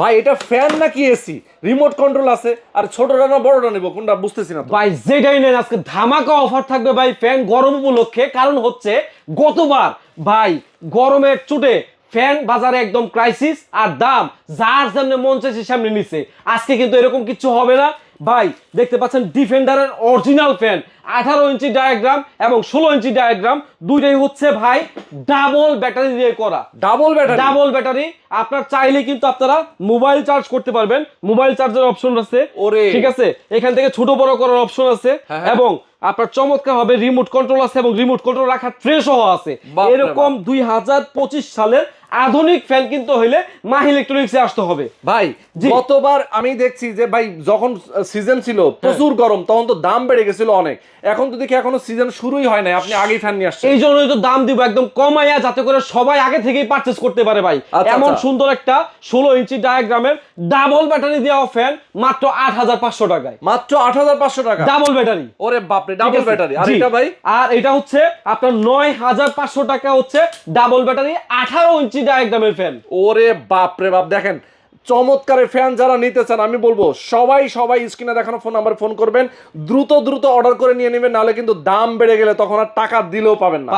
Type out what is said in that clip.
ভাই এটা ফ্যান নাকি এসি? রিমোট কন্ট্রোল আছে, আর ছোটটা না বড়টা নেব কোনটা বুঝতেছি না তো। ভাই যেটাই নেন আজকে ধামাকা অফার থাকবে ভাই ফ্যান গরম উপলক্ষে। কারণ হচ্ছে গতবার ভাই গরমের চুটে ফ্যান বাজারে একদম ক্রাইসিস, আর দাম যার সামনে মন চাইছে সামনে নিচ্ছে। আজকে কিন্তু এরকম কিছু হবে না ভাই। দেখতে পাচ্ছেন ডিফেন্ডারের অরিজিনাল ফ্যান, 18 ইঞ্চি ডায়াগ্রাম এবং 16 ইঞ্চি ডায়াগ্রাম, দুইটাই হচ্ছে ভাই ডাবল ব্যাটারি দিয়ে করা। ডাবল ব্যাটারি আপনার চাইলে কিন্তু আপনারা মোবাইল চার্জ করতে পারবেন, মোবাইল চার্জের অপশন আছে। ওরে ঠিক আছে, এখান থেকে ছোট বড় করার অপশন আছে। এবং আপনার চমৎকার হবে রিমোট কন্ট্রোল আছে, এবং রিমোট কন্ট্রোল রাখার ট্রে সহ আছে। এরকম 2025 সালের আধুনিক ফ্যান কিন্তু হইলে মাহি ইলেকট্রনিক্সে আসতে হবে ভাই। গতবার আমি দেখছি যে ভাই যখন সিজন ছিল প্রচুর গরম, তখন তো দাম বেড়ে গেছিল অনেক। এখন তো দেখি এখনো সিজন শুরুই হয় নাই, আপনি আগেই ফ্যান নিয়ে আসছেন। এই জন্যই তো দাম দিব একদম কমাইয়া, যাতে করে সবাই আগে থেকেই পারচেজ করতে পারে ভাই। এমন সুন্দর একটা 16 ইঞ্চি ডায়াগ্রামের ডাবল ব্যাটারি দেওয়া ফ্যান মাত্র 8500 টাকায়। মাত্র 8500 টাকা ডাবল ব্যাটারি। ওরে বাপরে, ডাবল ব্যাটারি। আর এটা ভাই? আর এটা হচ্ছে আপনার 9500 টাকা হচ্ছে ডাবল ব্যাটারি 18 ইঞ্চি ডায়াগ্রামের ফ্যান। ওরে বাপরে বাপ, দেখেন চমৎকার ফ্যান যারা নিতে চান আমি বলবো সবাই স্ক্রিনে দেখানো ফোন নাম্বার ফোন করবেন, দ্রুত অর্ডার করে নিয়ে নেবেন, নাহলে কিন্তু দাম বেড়ে গেলে তখন আর টাকা দিলেও পাবেন না।